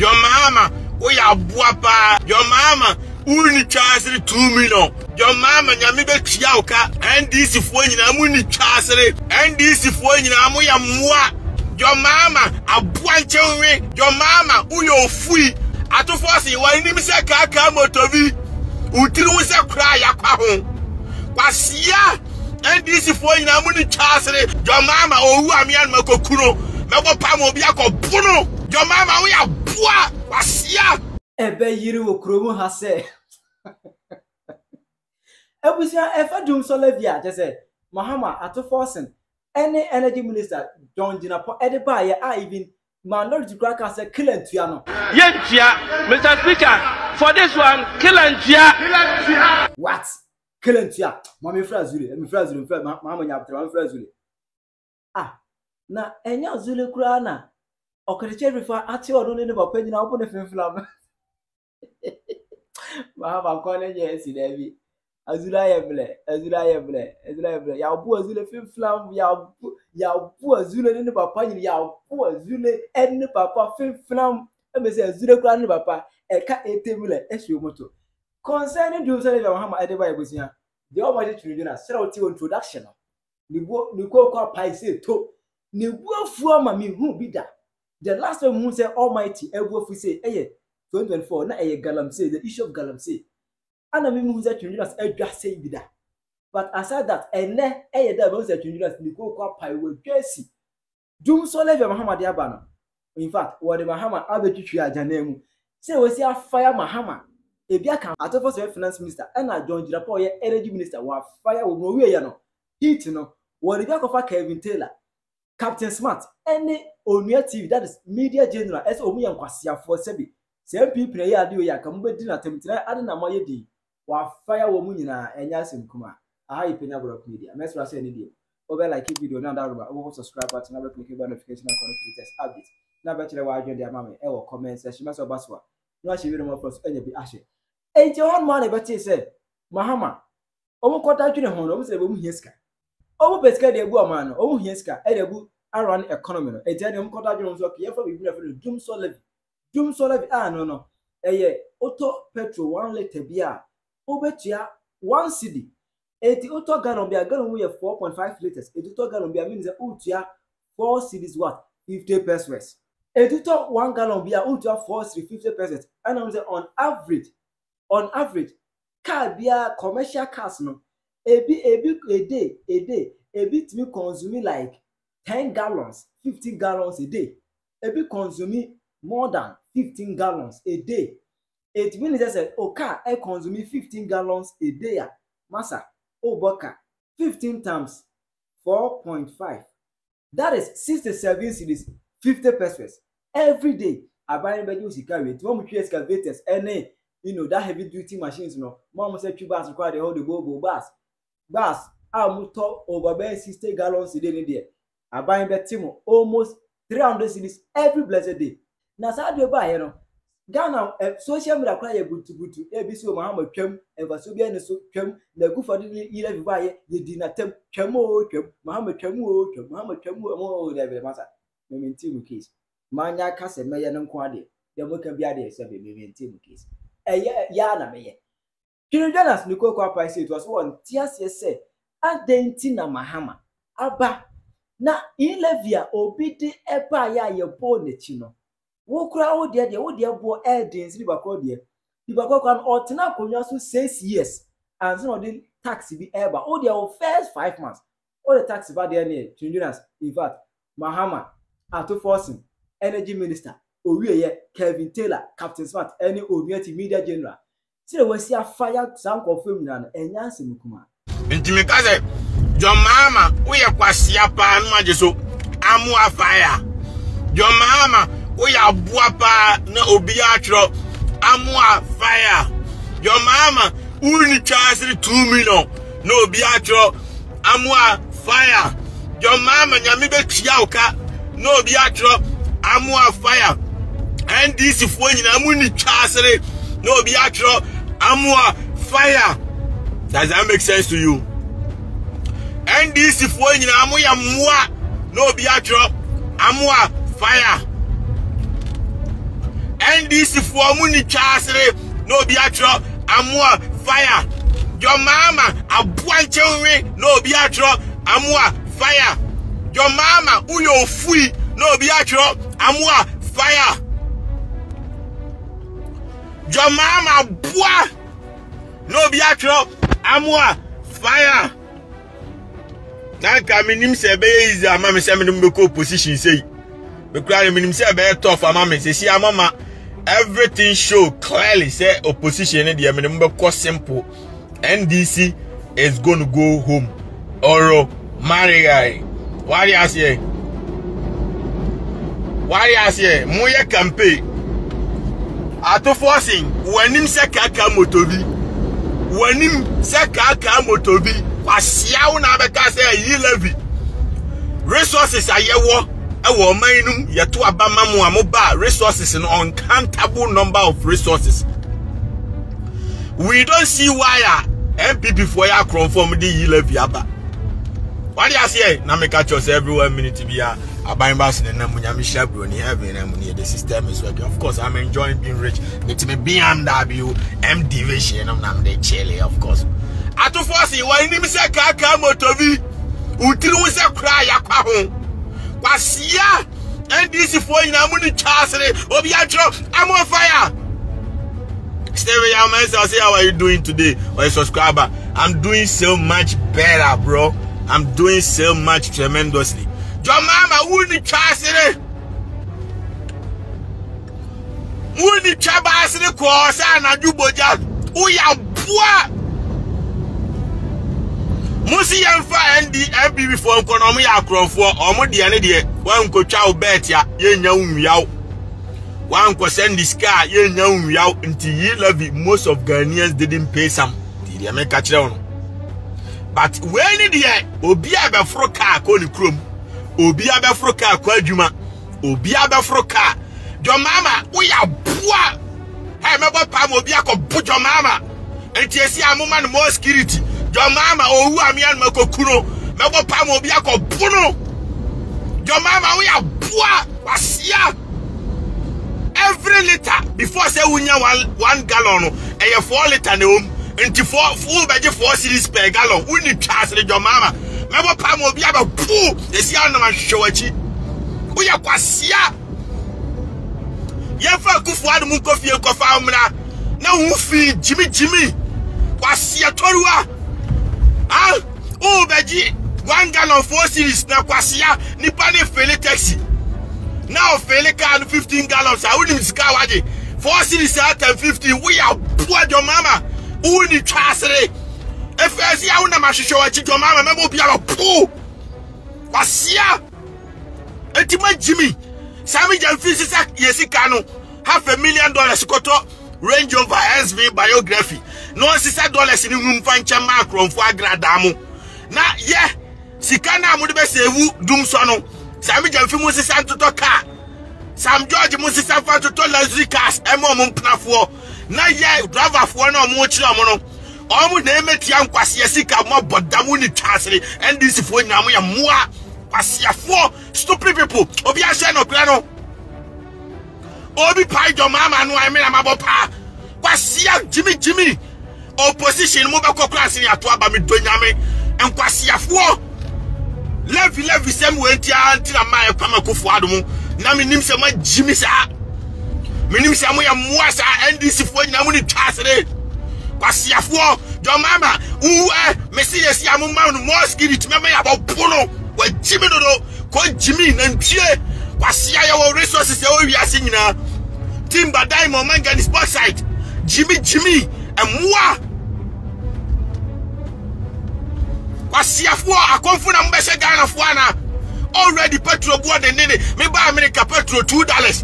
Your mama, we are buapa. Your mama, uni chasere 2 million. Your mama, nyamibe chiauka. NDC fwenye na muni chasere. NDC fwenye na amu ya mwa. Your mama, abuanche uwe. Your mama, uyo fui. Atufosi, wainimise kaka motovi. Utiruwise kraya kwa hon. Kwa siya. NDC fwenye na muni chasere. Your mama, owu amiyan makokuno. Mego pamo biyako puno. Your mama, uya bua. Kwa siya. Ebe yiri wo kromu hase. Ebusia efa dum solevia just Mahama atoforsen any energy minister John Jinapo ediba ye a even minority cracker say kill entua no. Yentia Mr. Speaker for this one kill entua. What? Kill entua. Mama fra Zule, me fra Zule, Mama nya abtra fra Zule. Ah, na enya Zule kura na okereche refa ati odo ne ba panyina obo ne fenflam. Mahama kone yes David. Azula yeble. Ya bu azule fenflam ya bu azule ne papa ni ya bu azule en papa fenflam e me se azule kura ne papa e ka etemule e hwe moto. Concerning do say Mahama edeba ebusia. The Almighty Tribunal say o ti introduction. Ni ko kwa pai say to. Ni buafu ama mi hu bi da. The last time who say Almighty ebuafu say 2024 na galamsey, the issue of galamsey. Ana mi mu say Tribunal edwa say bi da. But aside that ene da be say Tribunal ni ko kwa pai we twasi. Dum so level Mahama de aba no. In fact, what the Mahama abetwitwi agana mu. Say we say fire Mahama. Ebi aka atofo say finance minister and John Jirapo ye energy minister wa fire wo no we no. Heat no. What the aka Kevin Taylor, Captain Smart, any Onua TV, that is media general as omu yankwasiya for sebi. Same people here ade ya ka mbedi na temtira ade na moye di. Wa fire wo mu nyina enya simkuma. Aha ipenya block media. Mesra say ni di. Over like video na download over subscribe button na be click the notification icon for latest update. Na be chire wa adwen dia mama e wo comment section meso baswa. No ahye video mo plus enya bi ahye. Enti on man e beti say Mahama omu kota twene ho no omu say be mu hieska. Omu peska de ebu amano omu hieska e de ebu around economy no. Enti omu kota twene so ke yefa bibi na fe dum so levy no eye auto petrol 1 liter bia obetua 1 cedi. Eti auto gallon bia gallon we 4.5 liters. Eti auto gallon bia means utua 4 cedis what 50 pesos. Eti auto 1 gallon bia utua 4 cedis 50 pesos. And I'm say on average car bia commercial cars no a day to consume like 10 gallons 15 gallons a day. Ebi consume more than 15 gallons a day. It means that car consume 15 gallons a day. Masa boka 15 times 4.5. That is 67 cedis 50 pesos every day. I buy bedu sika we. One with excavators any that heavy duty machines no. Mom say 2 bars require the whole the go bars. Muto over 60 gallons a day there. I buy betimo almost 300 cedis every blessed day. Na sa de ba no Ghana social media kwa ye butu ebisi o Mahama twam enfaso bia ne so twam na gufa de ile bi ba ye di na tem twam Mahama twam o de be masa mementi mu case manya ka se meye ne nko ade de mo ka bia de se be mementi mu case ya na meye Jonas ni ko kwa price it was one tiase se adenti na Mahama aba na ilevia obidi eba ya ye bo ne chi no wo kura wo de bo edins li bakọ kan otena konwa so 6 years and so the tax bi eba o de first 5 months o the tax ba de na Jonas in fact Mahama atoforsen energy minister owieye Kevin Taylor Captain Smart any Onua media general say we see a fire some confirm na enya asemukuma ntimi ka say Your mama we kwasia pa no ajeso amu afire. Your mama we abuapa na obi atro amu afire. Your mama uni charge 2 million no obi atro amu afire. Your mama nyame be tia oka no obi atro amu afire. NDC fo nyina amu ni charge no obi atro amu afire. Does that make sense to you? NDC fo nyina amu ya mwa no obi atro amu fire. NDC for muni chasere no biatro amua fire. Your mama a buanchewe no biatro amua fire. Your mama uyo fui no biatro amua fire. Your mama bua no biatro amua fire. Nanka minim se be easy ama me se me no go position say. Be cry minim se be tough ama me say mama everything show clearly say opposition in the me go simple. NDC is going to go home. Oro Marigai. Why you say? Why you say? Moye campaign. Ato forcing when him se kaka motobi. When him se kaka motobi. Wasia una beka say yi levy resources ayewo ewo manum yeto abama mu amoba resources no uncountable number of resources. We don't see why MPP for ya confirm the yi levy aba. What you say na make catch us every 1 minute to be a buying na munyami shabro ni heaven na munye the system is working. Of course I'm enjoying being rich. Let me BMW M division I'm the chile of course. Ato force wa ni mi se kaka motobi utiri wo se kra ya kwa ho kwasia NDC for ina mu ni chasere obi atro am on fire. Stay with your man. Say how are you doing today or a subscriber? I'm doing so much better, bro. I'm doing so much tremendously. Your mama who ni chasere who ni chabasere ko sa na juboja uya bua Musi yemfa NDP before economy akrofo omo de ne de wan ko twa obet ya yenya unwiaw wan ko send this car yenya unwiaw nti yi levy most of Ghanaians didn't pay some the America kire no but when the obi abefro car ko ni krom obi abefro car ko adwuma obi abefro car jo mama we ya boa hey mebo pam obi akọ jo mama enti esi amoma no more security. Your mama owu amian makokuro mebo pam obi akobuno. Your mama we are boa wasia every liter before say unya 1 gallon e 4 liter na om enti 4 full beje 4 cedis per gallon uni chance your mama mebo pam obi abapu esi ana ma hwewachi we ya kwasia yefa kufuad mu kofie kofa amra na hu fi jimi kwasia toruwa. Oh, Beji, 1 gallon 4 cedis na kwasia nipa ne fele taxi. Now fele car 15 gallons. I wouldn't scar waje. 4 cedis at 15. We are poor your mama. Who ni chasere? If I see how na mashisho wachi your mama memo be a poo. Kwasia. Etima Jimmy. Sami Jamfisi sak yesi kano. $500,000 koto Range Rover SV biography. No $6 in room fancha macron for agradamu. Na yeah, Sikana mudibe sevu dum sono. Sami Jamfi Musisa to car. Sam George Musisa to luxury cars, Emo Mumpnafo. Na yeah, driver for no mochi amono. Omu name it young Kwasiasika more but damuni chasri and this for Namuya Mua Kwasia 4 stupid people. Obia Shano Grano Obi Pai your mama no I mean I'm about pa. Kwasia Jimmy. Opposition mobile class in Atuaba Midonyame and Kwasia 4 Levy same way until a mile Kamakufuadum. Nami Nimsama Jimmy sa Minim Samuya Muasa NDC for Namuni Chasre Kwasia 4 your mama who Messias Yamuman more spirit remember about Puno where Jimmy Dodo called Jimmy and Chile Kwasia your resources we are singing now Timber Diamond Manga this box site Jimmy and moi Kwasia 4 akonfuna mbese Ghana fuana already petrol board and nene me buy America petrol $2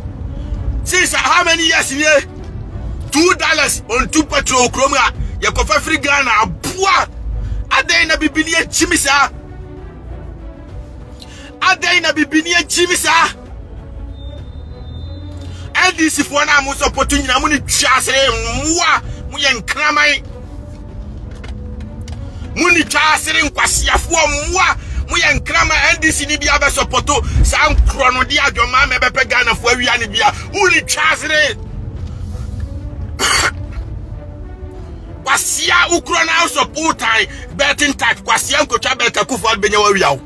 since how many years in here $2 on 2 petrol chroma ya kofa free Ghana abua adai na bibinie Jimmy sa NDC for na mo support ni na mo ni twasere mwa mo ye nkramai mo ni twasere nkwasiafo mwa mo ye nkrama NDC ni bia be support sa nkro no dia adwoma me bepe Ghana fo awia ni bia mo ni twasere kwasia ukro na house of all time betting type kwasia nkotwa bet akufo benya wa wiawo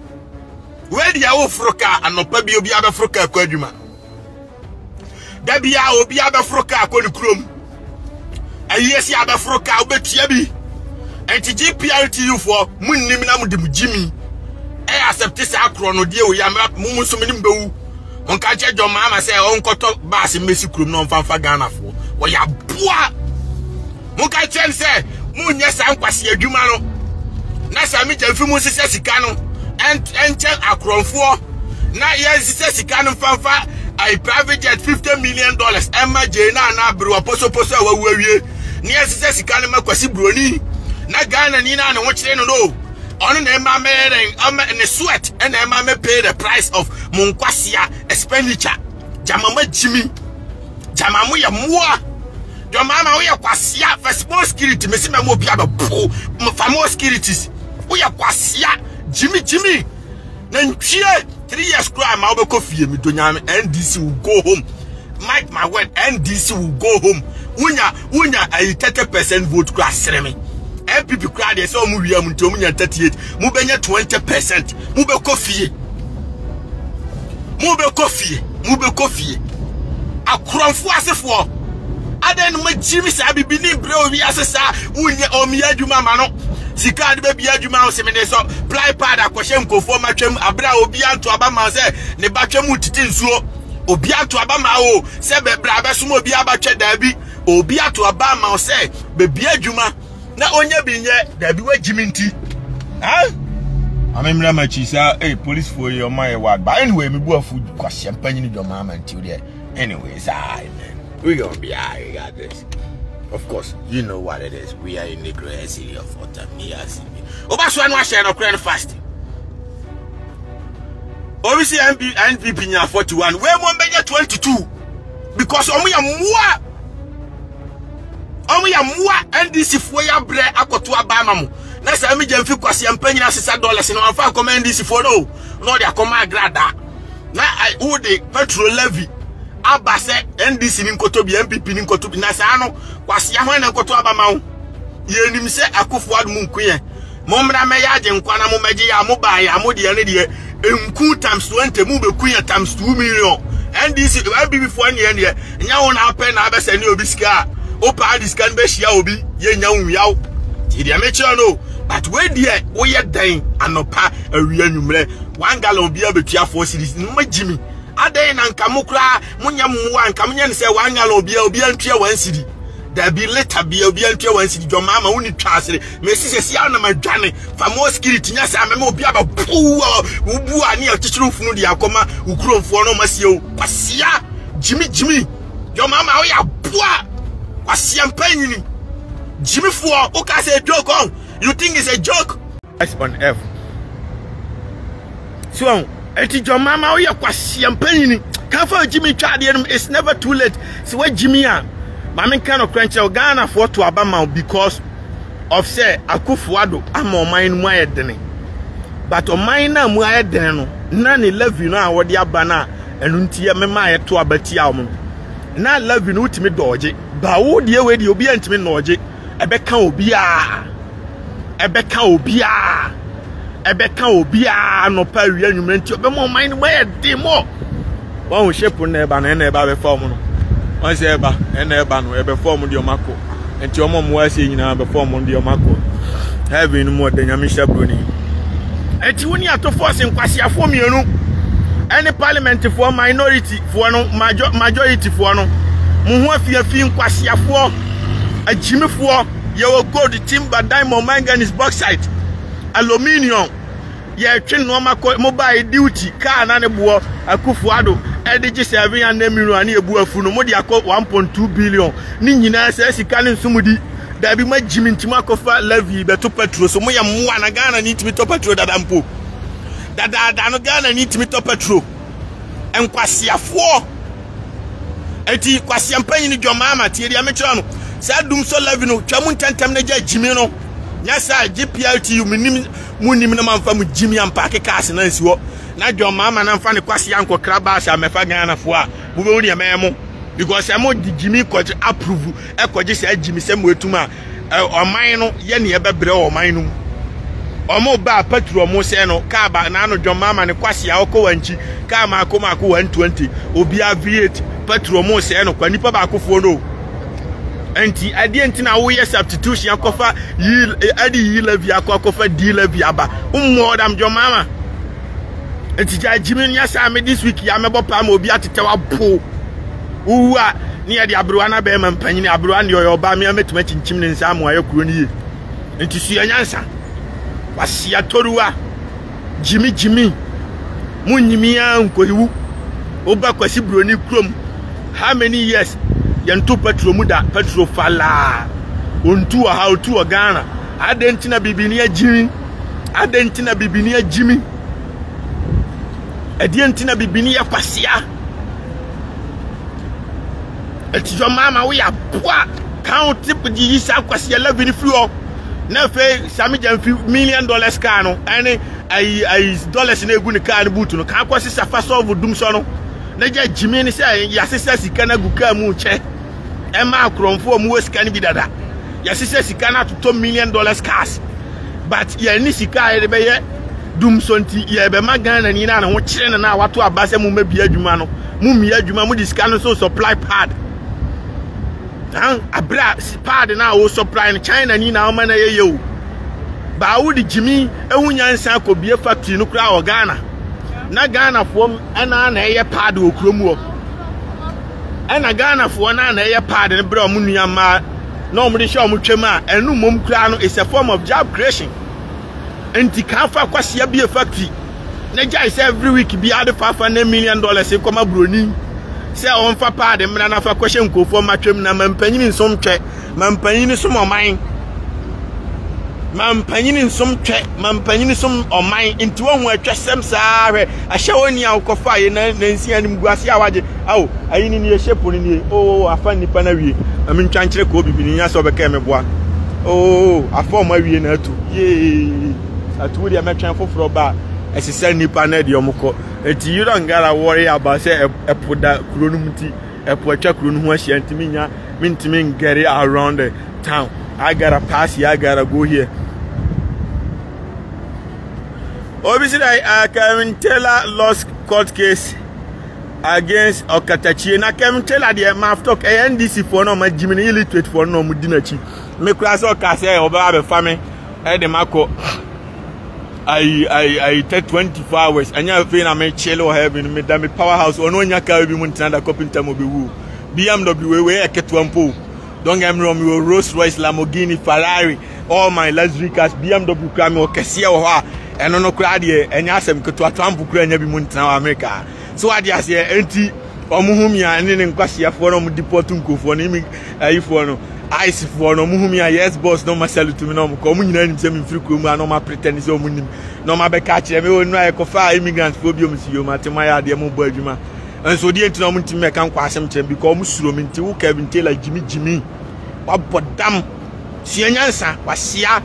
we dia wo froka anopa bi obi abefroka akwa adwuma da bia obi abefroka akwa nukrom ayesi abefroka obetia bi enti GPRTU for munnim na mudim jimi accept sa akro no die wo ya mumu so menim bewu onka che Joma ama se onkoto bass mesi krom no mfanfa Ghana fo wo ya boa munka che se munye sa nkwase adwuma no na sa mi jamfi mu sise sika no enche akronfo na ye sise sika no mfanfa I private jet $50 million emma je na bro poso wa wawie ni ye sise sika no makwasi broni na Ghana ni na wo kire no no on na emma meren ne sweat and emma me pay the price of munkwasia expenditure jamama jimi jamamu ya muwa Joma we ya kwasia for small security me see me mo bia ba for more securities we ya kwasia jimi na ntwie 3 years cry ma obeko fie mi donyame NDC will go home mark my word NDC will go home unya a 30% vote cry sereme MPP cry dey so mu wia mu ntom nya 38 mu benya 20% mu beko fie akronfo asefo aden ma jimi sa bibini bre owi asesa unya omi adwuma ma no sika de be adwuma o se me so ply pad akwhye nkofo matwam abra obi anto abama se ne batwam titi nsuo obi anto abama o se be bra be so obi abatwe dabi obi ato abama o se be adwuma na onya binye dabi wa jimi nti amemra machi sa police for your my word but anyway me bu afu kwasem panyin Joma ma nti there anyways we gonna be I got this. Of course, you know what it is. We are in the great city of Otamia. Obaswan was sharing a grand fast. Obviously, NPP nya 41. Where one beja 22. Because omu ya mwa NDC for ya bre akoto abama mu. Na sa mi jemfi kwasi ampanyi na $6 no amfa come NDC for no dia come agrada. Na who the petrol levy abase NDC ni nkoto bi MPP ni nkoto bi na sa no kwase ya hwan na nkoto abama wo ye nim se akofo adu mu nkuye momra me ya je nkwa na mo meje ya mo ba ya mo de ne de enku times 20 mu be kuya times 2 million NDC MPP for ne ne nya wo na ape na abese ne obi sika o pa discan be hia obi ye nya wu yawo ti de me chiro no but we de wo ye dan anopa awia nwumre 1 gallon bi abetua 4 series no jimi adai na nkamukra munya muwa nkamnya ne se wanyala obi antue 1 cedi da bi later bi obi antue 1 cedi Joma ama woni twasere mesi sesi ya na madwane fa more security nya se amema obi aba ubu ani achichiru funu di akoma ukuromfo no masie kwasia jimi Joma ama wo ya boa kwasia mpanyini jimi fo o ka say joke on you think it's a joke on F so eti Joma ma we kwase ampanyini ka fa Jimmy twade no it's never too late so we Jimmy a ma men kan okranche Ghana for to abama because of say Akufo-Addo ama oman mu ayedene but oman na mu ayedene no na ne levy no a wode aba na enu ntie mema ayeto abati a om na levy no utimi doje ba wo de we de obi antimi noje ebeka obi a no pa wi anwumre nti obemo man mo ye de mo won shape na eba na eba be form no won se eba na eba no ebe form de omako nti omo mo ase nyina be form de omako heaven mo de nyame shabroni enti woni ato force nkwase afo mienu any parliament for minority for no majority for no mo ho afiafi nkwase afo agimefo ye wo gold timber diamond manganese bauxite aluminium ye twen no makọ mobile duty car na ne bo Akufo-Addo edigi 7 million na ebu afu no mo de akọ 1.2 billion ni nyina se sika ne nsumudi da bi ma jimi ntima akọfa levy beto petrol so mo ya mwa na Ghana ni timi to petrol dada mpo dada no Ghana ni timi to petrol enkwasiafo eti kwasiampanyi ni Joma ama tie dia metro no sa dum so levy no twamu ntentem na ja jimi no nyasa GPRTU munim na manfa mu Jimmy ampake cars na nsiwo na Joma ama na mfa ne kwase yanko kraba sha mefa Ghana fo a bu be woni ememo because amo di Jimmy ko approve e ko je se Jimmy se mu etuma ɔman no ye ne ebebre ɔman no omo ba petrol mo se no ka ba na no dwomama ne kwase a okọ wanchi ka ma akoma akọ 120 obi aviate petrol mo se no kwa nipa ba akofo no enti ade enti na wo ye substitution akofa yi ade yi levi akofa di levi aba ummo dam dwomama enti ja jimi nya sa me this week ya mebo pa ma obi atetewa po uwa ni ya di abruwa na be ma mpanyini abruwa ne yo ba me ametuma chinchim ne nsa mo aye kuro ni ye enti su ya nyansa wasia toruwa jimi munyimia nkohiwu oba kwasi broni krom how many years yanto petrol muda petrol fala ontu a how to Ghana adentina bibini ajimi adentina bibini ajimi adentina bibini ya kwasia etijo mama we ya boa count tip di yisa kwasia lavini fluo na fe sami jamfi $1 million car no ene ai dollars na egu ne car no boot no ka kwasi safa solve dum so no na ja jimi ni say ya sesa sika na guka mu che e ma akromfo mu sika ni bidada ya sesa sika na to $1 million cars but ya ni sika e be ye dum so nti ya be ma Ghana ni na ho kire na wato abase mu mabia adwuma no mu mi adwuma mu di sika no so supply pad abra pad na wo supply in China ni na oma na yeyo ba wo di jimi ehunya nsan akobie factory no kura o Ghana na Ghana fo na eye pad wo kurom wo na Ghana fo na eye pad ne bra mu nua ma na omo de hye omo twem a enu mom kura no is a form of job creation enti kan fa kwase bie factory na jai say every week bi ade $500 million e koma broni se on fa pa de mna na fa kwehye nkofo matwem na mampanyini nsom twe mampanyini som oman mampanyini nsom twe mampanyini som oman nti wo hu atwesem saa hwe ahye woni a ukofa ye na nsi anim guase a waje awo ayini ni ehyepo ni afa nipa na wie ami ntwankyere ko bibini nya so beka emeboa afa o ma wie na atu ye atu dia metwan foforo ba esisa nipa na de omko eti you don't gotta worry about say epoda kronumti epo atwa kronu ahia ntimi nya mintimi ngere around the town. I gotta pass here, I gotta go here. Obviously Kevin Taylor lost court case against Okatachi na Kevin Taylor the maf talk NDC for no ma Jimmy illiterate for no mudinachi me class oka say oba be fame e de mako I take 24 hours anya fe na me chill or heaven me da me powerhouse ono nya ka bi muntina da copinta mo be wu BMW we eketwampo don't get me wrong, we will Rolls Royce, Lamborghini, Ferrari, all my luxury cars, BMW, Grammy, or Cassia, or and no crowd here, and ask them to a Trump Ukraine every month in America. So I just say, anti or Muhumia, and then Quasia for them deportunco for naming for ice for no Muhumia, yes, boss, no myself to me, no common name, semi free kuma, no my pretend so many, no my backatch, I will know a immigrants for you, Monsieur Matamaya, the Mobile. And so the entertainment team can quash him to become Muslim into Kevin Taylor, Jimmy. But damn, Sienyansa was here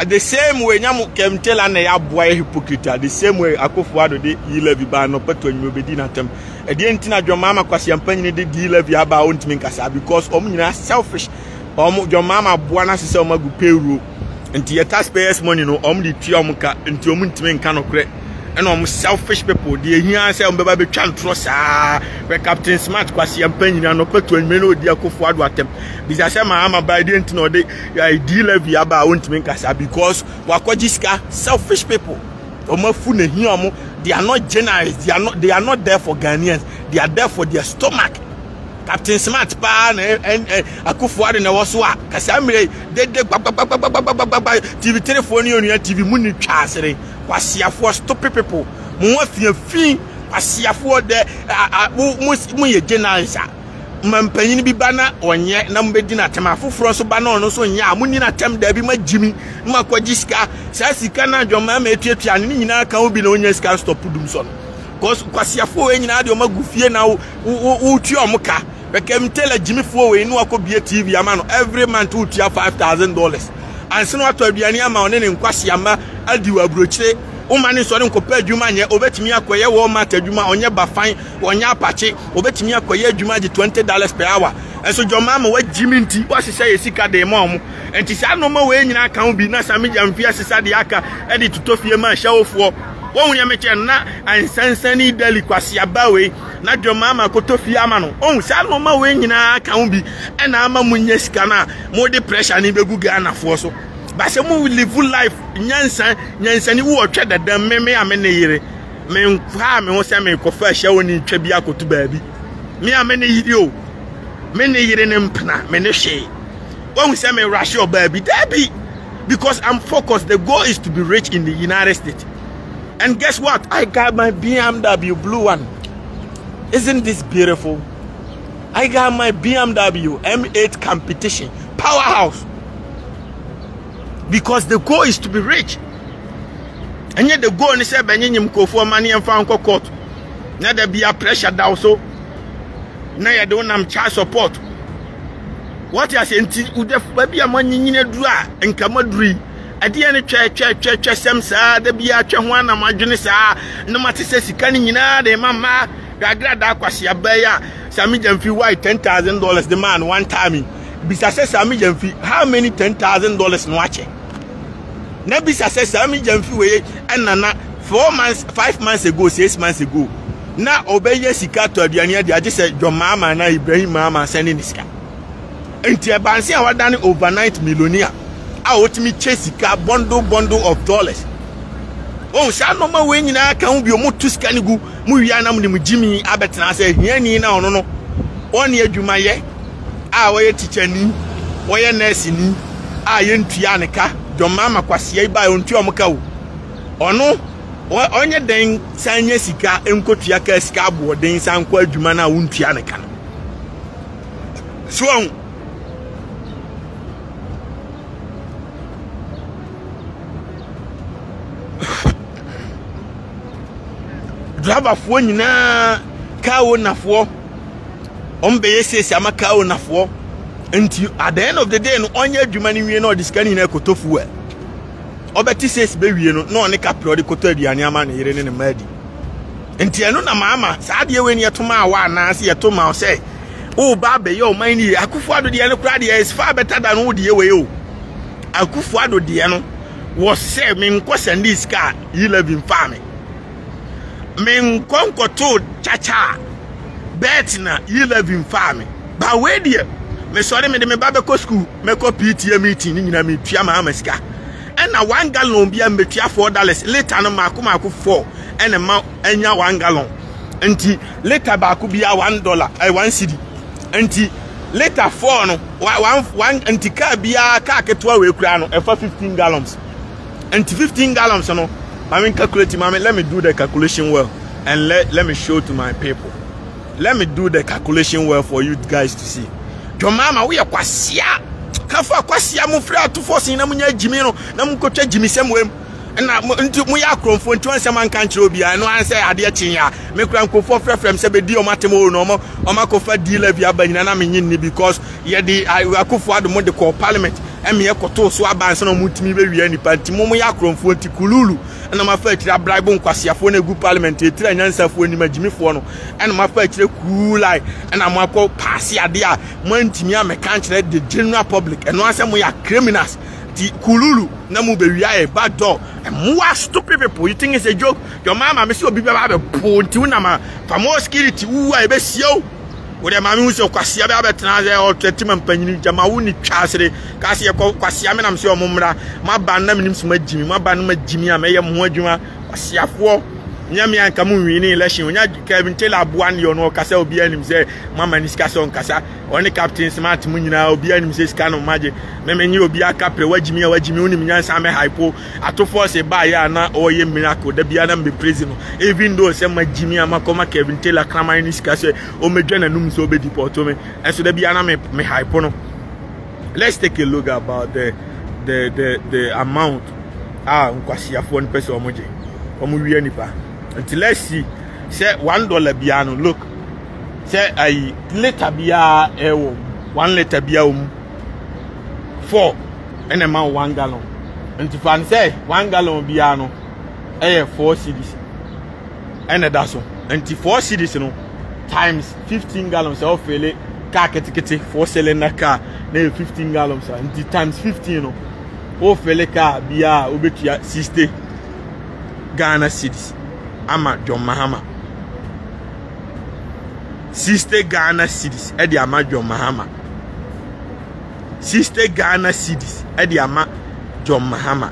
the same way. Namu Kevin Taylor and a boy hypocrite. The same way I go forward the Elevi ban no peto in Mobedina term. At the end of your mama, because you're paying the Elevi about Untminkasa because Omina selfish. Your mama Buana Sisoma Guperu and the taxpayers' money no only Tiomuka and Tiomuntimin cannot create. And selfish people, the here say on baby trust where Captain Smart kwasi ampanyi and opeto en meno dia ko forward watem bisa say my ama by the no dey deal via aba wontimi nkasa because wakojiska selfish people omafu na hi omo they are not generous, they are not there for Ghanaians, they are there for their stomach. Captain Smart pa and akufwade na woso a kasamire de TV telephone on your TV muni twasere kwasiafo stupid people mo afiafin kwasiafo de mo ye generalisa mampanyin bi bana onye na mbedi na tema foforo so bana ono so nya mo ni na tem da bi magimi mo akwajiska sa sika na dwoma ma etuatua ne nyina kan obi na onye sika stop dum so cause kwasiafo we nyina de o magufie na wo tuo moka Kevin Taylor Jimmy for no akobie TV ama no every month wo tua $5,000 anse no ato aduane ama one ne nkwase ama adiwa abrochire o mane so ne nkopa adwuma nye obetimi akoye wo mata adwuma onye bafan onye apache obetimi akoye adwuma je $20 per hour And so your mama what Jiminti what she say sika de mom and she said no more way nyina kan bi na Sammy Gyamfi asesa de aka e de tutofie ma hyawofo won ya meche na ansansani dali kwase abawe na your mama kotofie ama no on say no more way nyina kan bi e na ama munya sika na mo de pressure ni begu Ghana fo so ba se mo live life nyansani wo twa dada meme amene yire me nfa me ho se me kofa hyawo ni twa bi akotu baabi me amene yiri o me ne yire ne mpna me ne hwe won say me rush your baby debi because I'm focused. The goal is to be rich in the United States. And guess what? I got my BMW blue one. Isn't this beautiful? I got my BMW M8 competition powerhouse. Because the goal is to be rich. And yet the goal is to be for money and found court. Now there be a pressure down so. Now you don't have child support. What you are saying? Ude baby a money nyine dura enkamaduri. Ade ya ne twa sem saa da bia twa ho na madwene saa no mate se sika ni nyina de mama gagra da kwase abaya Sammy Gyamfi why $10,000 the man one time bisa se Sammy Gyamfi how many $10,000 no ache na bisa se Sammy Gyamfi we enana 5 months ago 6 months ago na obeye sika to aduane ade age se Jomama na Ibrahim mama sending sika enti abansi a wadane overnight millionaire a wotimi chesika bundle of dollars. Oh, sha no ma we nyina kan bi o mutu sika ni gu mu wi anam ni mu jimi abetena se hiani na ono no oni adwuma ye a wo ye teacher ni wo ye nurse ni a ye ntua ne ka Jomama kwase ba o ntua omka wo ono onye den sanye sika enkotua ka sika abo den san kwa adwuma na wo ntua ne ka so driver fo nyina kawo nafo ombeye sesi ama kawo nafo nti at the end of the day no onye adwuma ni wie na odiskani na ekotofu e obeti sesi be wie no na one kapro de koto aduane ama na yire ne madi nti eno na mama saa de we ni etoma awa na ase etoma o say o ba be ye o man ni Akufo-Addo de ne kura de is far better than o de we o Akufo-Addo de no was say me nko send this car 11 farming men konkoto chacha bet na 11 farming ba we de me sorry me de me baba ko school me ko PTA meeting ni nyina me tua ma amasika and na 1 gallon bia me tua $4 later no mako 4 and ma anya 1 gallon enti later ba ko bia $1 1 cedi enti later 4 no 1 enti ka bia ka keto we kura no e for 15 gallons enti 15 gallons no I mean calculate, mommy. Let me do the calculation well, and let me show to my people. Let me do the calculation well for you guys to see. Jomama, we are kwasia. Kafa kwasia mu free to force na munya Jimmy no, na mu kotwa Jimmy semwem. Na mu ya kromfo nti wanse man kan kire obi a no anse ade chinya. Me kura nkofo frefrem se be di o matemo no mo makofa deal via banyina na menyin ni because ye di Akufo-Addo mo de call parliament. Emi ekoto so abanse no mutimi be wi ani panti mo ya kromfo nti kululu na ma fa akira bribe nkwasiafo na gu parliament etira nyansafo ni magimifo no na ma fa akira kulai na mo akọ pass ade a mo ntimi ameka nkire the general public eno ase mo ya criminals ti kululu na mo be wi aye back door and more stupid people. You think it's a joke? Your mama me see obi be ba be ponti una ma for more security uwa e be sio wo de mama uso kwasia be abetena ze o treatment panyini jama wo ni twasere ka se kwasia me nam se o momra ma ba na menim so magimi ma ba no magimi a meye mo adwuma kwasiafo nyame anka mu wini election onya Kevin Taylor abuan yo no kasa obi anim se mama ni sika so nkasa oni captain smart mu nyina obi anim se sika no maje memenyi obi aka pre wagimi oni nyansa me hypo atofo se ba ya na oye miracle da bia na be president even though se magimi amakoma Kevin Taylor kraman ni sika se o medwa na num so be deport me enso da bia na me hypo no. Let's take a look about the amount nkwasiafo ni person omoje omo wi anipa. Until let's see, say $1 biano. Look, say I liter bia 1 liter bia 4 and amount 1 gallon. And if I say 1 gallon biano, 4 cedis. And that's all. And 4 cedis no times 15 gallons of car ketekete 4-cylinder car na 15 gallons and times 15 no o fele car bia obetua 60 Ghana cedis ama John Mahama 60 Ghana cedis e di ama John Mahama 60 Ghana cedis e di ama John Mahama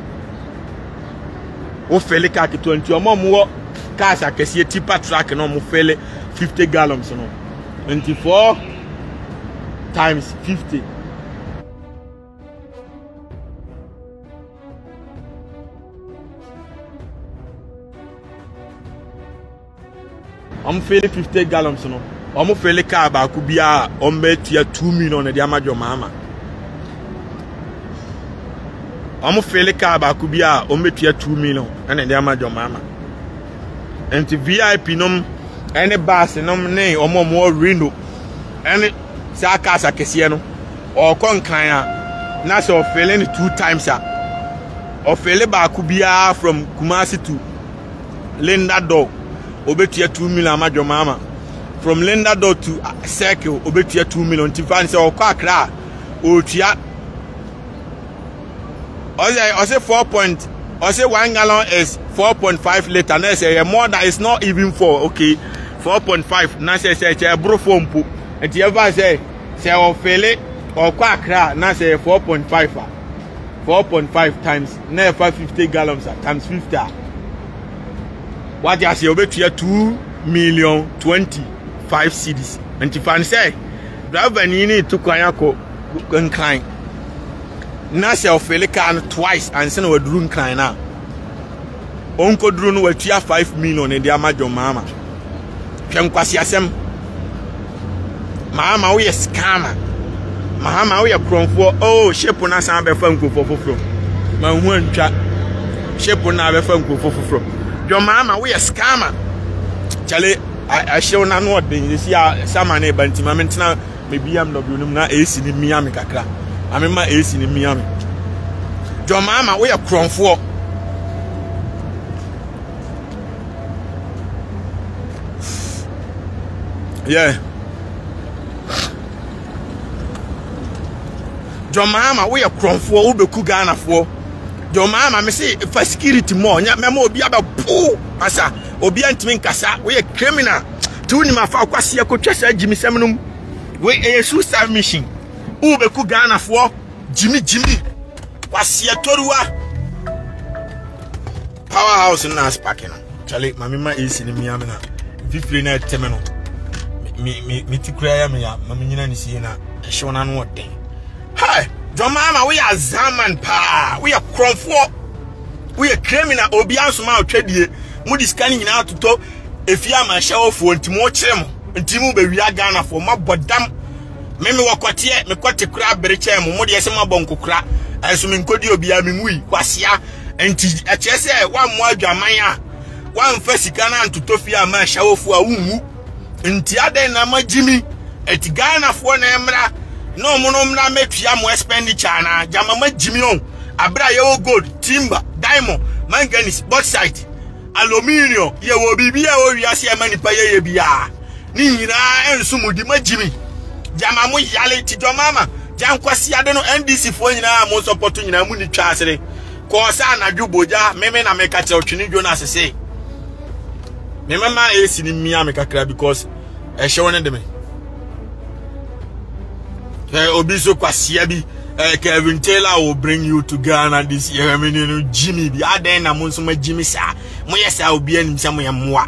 o fele car ke 20 omo cars akese tipa truck no mo fele 50 gallons no 24 times 50 I'm feeling 50 gallons no I'm feeling car ba ku bia on betia 2 million de ama John Mahama I'm feeling car ba ku bia on betia 2 million and de ama John Mahama and VIP nom any bus nom ne omo mo Reno any sakasa kese no or konkan a na so feeling 2 times or feeling ba ku bia from Kumasi to Linda Door obetia 2 million ama John Mahama from Linda Door to Circle obetia 2 million tifan say okwa Accra otua I say 1 gallon is 4.5 liter na say more than it's not even 4 okay 4.5 na say bro phone po and ever say o fele okwa Accra na say 4.5 times na 550 gallons times 50 what you say obetua 2,025,000 cedis and if I say driver ni need to kwanyako nkran na say ofele car twice and say no duru nkran na onko duru no watua 5 million e dia ma John Mahama hwenkwasi asem Mahama we scammer Mahama we kronfo oh shepu na san be fa nkofo foforo ma hu antwa shepu na be fa nkofo foforo John Mahama we scammer chale I show na no de you see sama na bantima mentina me BMW num na AC ni Miami kakra amema AC ni Miami John Mahama we kronfo yeah John Mahama we kronfo wo beku Ghana fo John Mahama me say for security more nya mema obi aba pu asa obi antimi nkasa we criminal tu ni mafa kwase akotwa sa Jimmy Semnum we suicide mission wo beku Ghana fo Jimmy kwase toruwa powerhouse na sparking chale mamima AC ni Miami na fifre na temeno me tikura ya me ya mama nyina ni sie na ehwona no oden hi John Mahama we are zaman pa we are kronfo we are criminal obi ansoma otwadie mu diskani nyina atoto efia ma hyawofo ntimo kyerem ntimo be wia Ghana fo mabodam meme wakote me kote kura bereche mu de yesema bonkokura aso me nkodi obi a me ngui kwasia enti akyese wa mo adwaman a wa mfa sika na ntoto fia ma hyawofo a wunwu enti aden na magimi eti Ghana fo na emra no mra metua mo expenditure na jama magimi on abra ye gold timber diamond manganese bauxite aluminium ye wo bibia wo wiase e mani pa ye bia ni nyina enso mudi magimi jama mo yale ti John Mahama jankwasi ade no NDC fo nyina mo support nyina mu ni twa asere ko sa na dwoboja meme na meka che otwini dwo na sese meme ma AC ni Miami kakra because e hye won de me obi so kwasia bi Kevin Taylor will bring you to Ghana this year. I mean, Jimmy bi aden na mo nso ma Jimmy sa mo yesa obi anim sa mo ya moa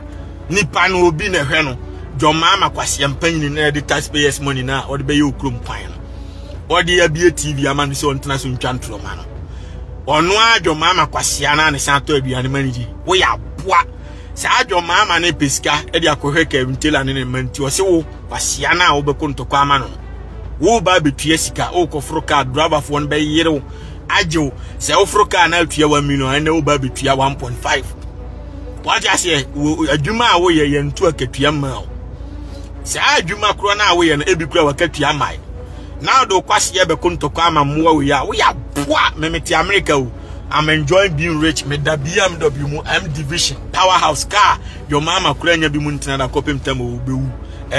nipa no obi na hwe no John Mahama kwasia mpanyin na the taxpayers money na o de be ye okrom kwan no o de ya bi TV ama no so ntena so ntwantro ma no ono a John Mahama kwasia na ne san to aduane maniji wo ya boa sa John Mahama na pesika e de akohwe Kevin Taylor ne manti o se wo kwasia na wo be kontokwa ama no wo ba betua sika o kofro ka driver fo no be yere ajo se ofro ka na atua 1 million and wo ba betua 1.5 what you say adwuma a wo ye ntu akatua ma o se adwuma kro na wo ye no ebi kura wakatua mai now do kwase ye be kontoko ama moa wo ya boa memeti America o I'm enjoying being rich me da BMW mu M division powerhouse car John Mahama kura nya bi mu ntina da kopem tam o bewu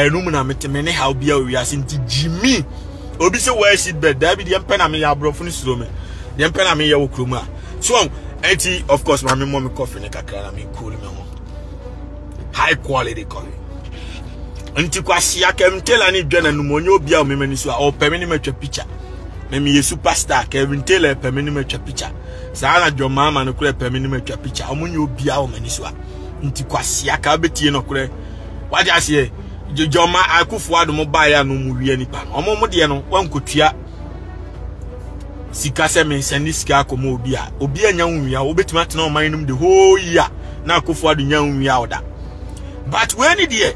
enum na metemene how bia we asinti Jimmy obi se where sit bed da bi de empena me ya brofo ni suro me de empena me ya wo kromu a so enti of course my mom coffee ne kakra na me cool me ho high quality coffee enti kwasi akem tela ni dwana no monyo obi a o memani so a o peme ni matwa picture me ye superstar Kevin Taylor peme ni matwa picture sa na John Mahama no kure peme ni matwa picture omunyo obi a o mani so a nti kwasi aka betie no kure waje ase Joma Akufo-Addo mo ba ya no mu wie nipa no omo de no wankotua sika se men sani sika akomo obi anya nwia obetima tena o man num the whole year na Akufo-Addo nya nwia oda but when the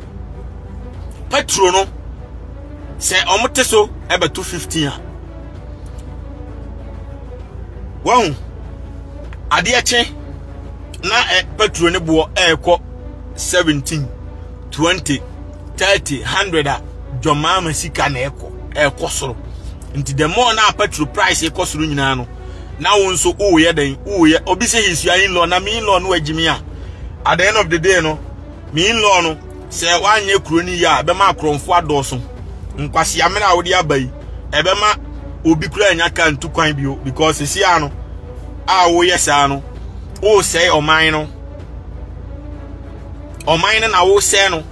petrol no se omote so ebe 250 a won ade eche na petrol ne bo ekọ 17 20 30 100 John Mahama sika na ekọ soro nti the more na petrol price ekọ soro nyina no na won so oye den oye obi se his in law na me in law no agimi a at the end of the day no me in law no se wanye kuro ni ya be ma kromfo adoso nkwase amena a wodi abai ebe ma obi kura anya kan tu kwan bio because esi ano a wo yesa no o say oman no oman na wo say no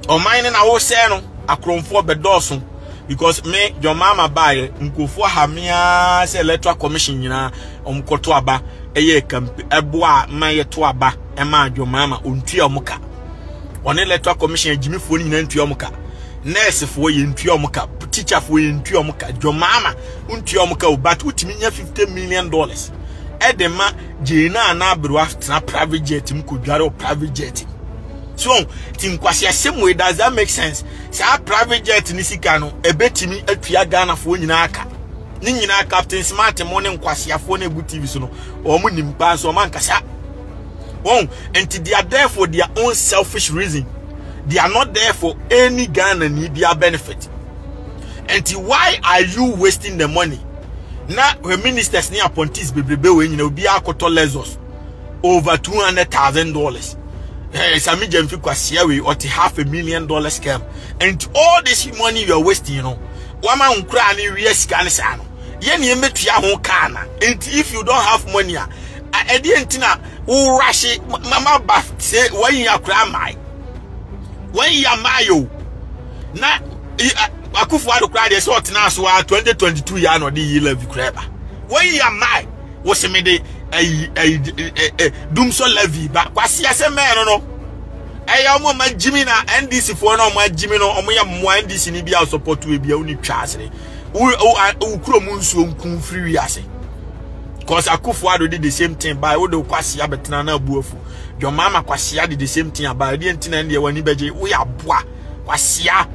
oman na wo say no akromfo bedoso because me John Mahama bae nkofo hamia say electoral commission nyina omkoto aba eye kampe eboa maye to aba e ma John Mahama ontua omuka one electoral commission agimifo nyina ntua omuka nurse fo ye ntua omuka teacher fo ye ntua omuka John Mahama ontua omuka but utimi nya $50 million edema jena na abro after private jet mkodware o private jet so tinkwase asem we does that make sense say private jet ni sika no ebetimi atua Ghana fo nyina aka ni nyina Captain Smart mo ne nkwase afo na egu TV so no o mo nimpa so man kasa and they are there for their own selfish reason. They are not there for any Ghana need their benefit. And why are you wasting the money? Now when ministers near appointees bebrebe we nyina obi akoto Lexus over $200,000. Sami Jemfi kwasia we or $500,000 scam. And all this money you are wasting, you know. Wama unkra ni we scan sano. Ye ni emetua ho kana. And if you don't have money, edientina wo rush mama ba say when you akra mai. When you mayo na Akufo-Addo kra de so tena so 2022 ya no de levy kreba. When you mai wo se me de dumso levy ba kwase asem no eya omo ma jimi na NDC fo na omo jimi no omo ya mo NDC ni bia support we bia uni twasere wo kuro mu nsuo nkun free wi ase cause Akufo-Addo did the same thing by wo de kwase ya betena na abuafu John Mahama kwase ya did the same thing about the ntina ne wani beje wo ya boa kwase ya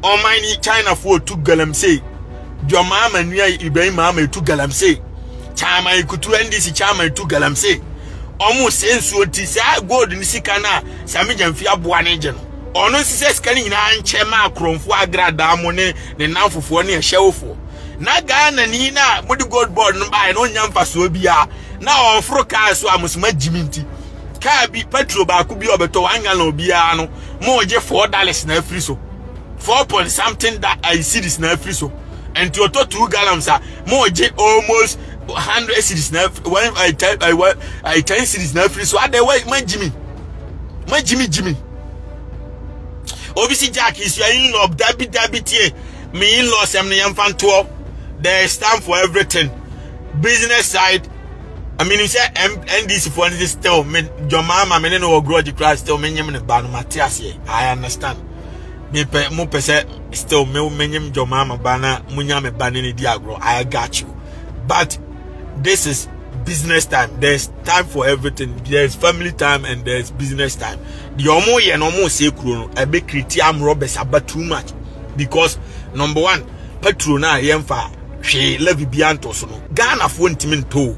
omani China for to galamsey John Mahama nua Ibrahim Mahama to galamsey chama ikutu NDC chama to galamsey omo sensu oti sa gold ni sika na Sami Jemfi aboa ne je no ono sise sika ni nyina anche ma akromfo agrada mo ne nanfofo ne ehewofo na Ghana ni na mudi gold board no ba no nyamfa so bia na ofro ka so amusuma jiminti ka bi petrol ba ku bi obeto anga na obia no mo je $4 na free so 4 point something that I see this na free so and to 2 gallons mo je almost 100 cities na when I 10 cities na free so otherwise man Jimmy obviously Jack is your in-law Dabi tie me in-law sem ne yamfanto there is time for everything business side I mean you say NDC for this still me John Mahama me no grudge class still me nyem ne ba no Matthias here I understand me pe mo pese still me nyem John Mahama ba na munya me ba ne di agro I got you but this is business time. There's time for everything. There's family time and there's business time. The omo ye no mo say kuro no e be critiam robbers about too much because number one petrol na yemfa hwe levy bianto so no Ghana fo ntimin to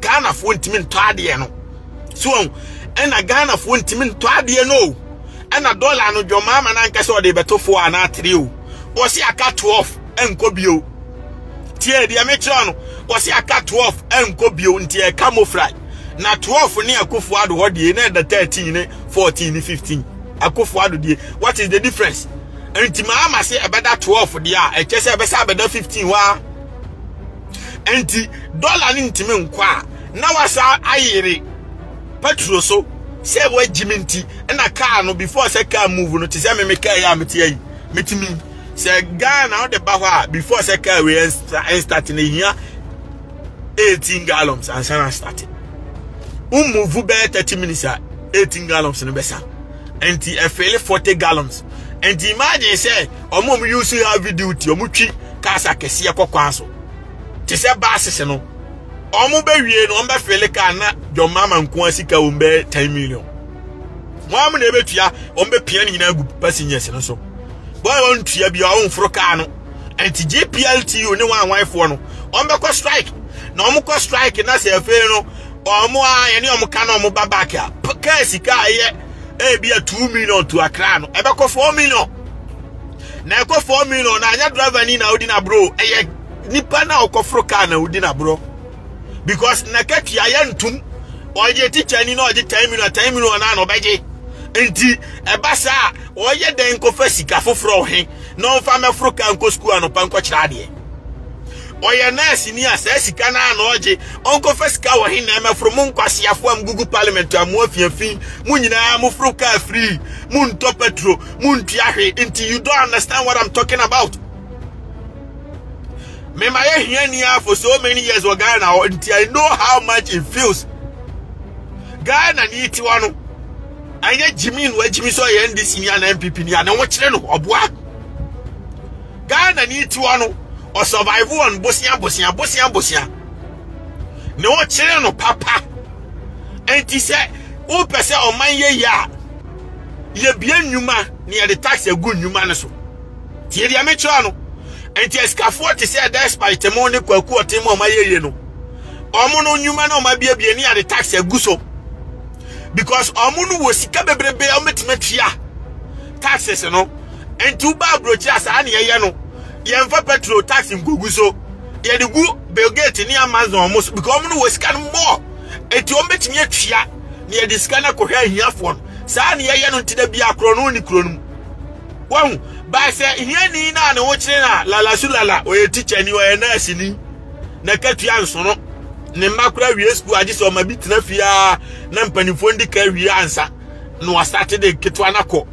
Ghana fo ntimin to ade no so na Ghana fo ntimin to ade no na dollar no John Mahama na nka so de beto 4 na 3 o si aka 12 enko bio tie dia me kira no si aka 12 enko bio ntie camouflage na 12 ne Akufo-Addo ho de na the 13 ne 14 ne 15 Akufo Addo die. What is the difference? Enti Mahama say e beda 12 dia, e che say e besa beda 15 wa. Enti dollar ni ntime nkwa na wasa ayere petrol so say we jiminti na car no before say car move no ti say me car ya meti ayi metimi say Ghana on the ba before say car we start na hia 18 gallons and sana started move be 30 minutes 18 gallons no besa enti e fele 40 gallons enti imagine say omo use heavy duty omo twi kasa kese kokwan so ti say basis no omo be wie no ombe fele ka na John Mahama nko asika ombe 10 million mo am na ebetua ombe pia ni na gu passengers no so boy won tua bia on fro ka no anti JPLTU ne wan wifo no ombe ko strike na omo ko strike na se afi no omo a ne omo ka na omo babaka ka sika ye e bia 2 million to Accra no ebe ko 4 million na ko 4 million na anya driver ni na odi na bro eye nipa na okofro ka na odi na bro because na kati ayantum oje teacher ni na oje 10 million na no beje enti ebasa oye den ko fasika foforo he no fa mefro ka nko school anopa nko kira de oye nurse ni asasika na na oje onko fasika wo he na mefro mu nkwasiafo am Google Parliament amu afiafin mu nyina mu fro ka free mu nto petrol mu ntiahwe enti you don't understand what I'm talking about. Me my here for so many years with Ghana until I know how much it feels. Ghana ni iti wano. Anya Jimmy we Jimmy so ye NDC ni na MPP ni na wo kire no obua. Ghana ni iti wano o survive on bosia. Ne wo kire no papa. Enti se wo pese o man ye ya. Ye bia nnwuma ni ye de tax egu nnwuma ne so. Tie dia me kire no. Enti eskafo te say despite temo ne kwaku otemo o mayeye no omo no nyuma na o mabia ni ade tax aguso because omo no wo sika bebrebe o metimatua taxes no enti uba abrochi asa na yeye no ye mfa petrol tax nguguso ye de gu Belgate ni Amazon omo because omo no wo sika no more enti o metimi atua na ye de sika na kohwa ahiafo no sa na yeye no ntida bia akro no ni kro no won ba se hia ni na ne wo kire na lala sulala o ye teacher ni o ye nurse ni na katua nsono ne makura wie school agi so ma bitina fia na mpanifo ndi ka wie ansa no wa start de ketwa na ko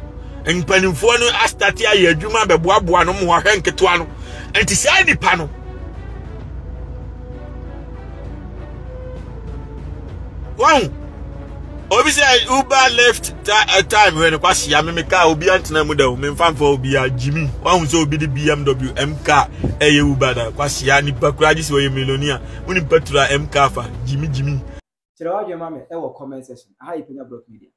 mpanifo no a start ya adwuma beboaboa no mo hwe nketwa no enti sai nipa no won obi say Uber left time when kwasi ya me ka obi antena mu da o me mfamfa obi ya Jimmy wan so obi di BMW MK eye Uber da kwasi ya ni pakura ji so ye millionaire uni petrol MK fa Jimmy Chirawa je mame e wo comment section aha ipenya block media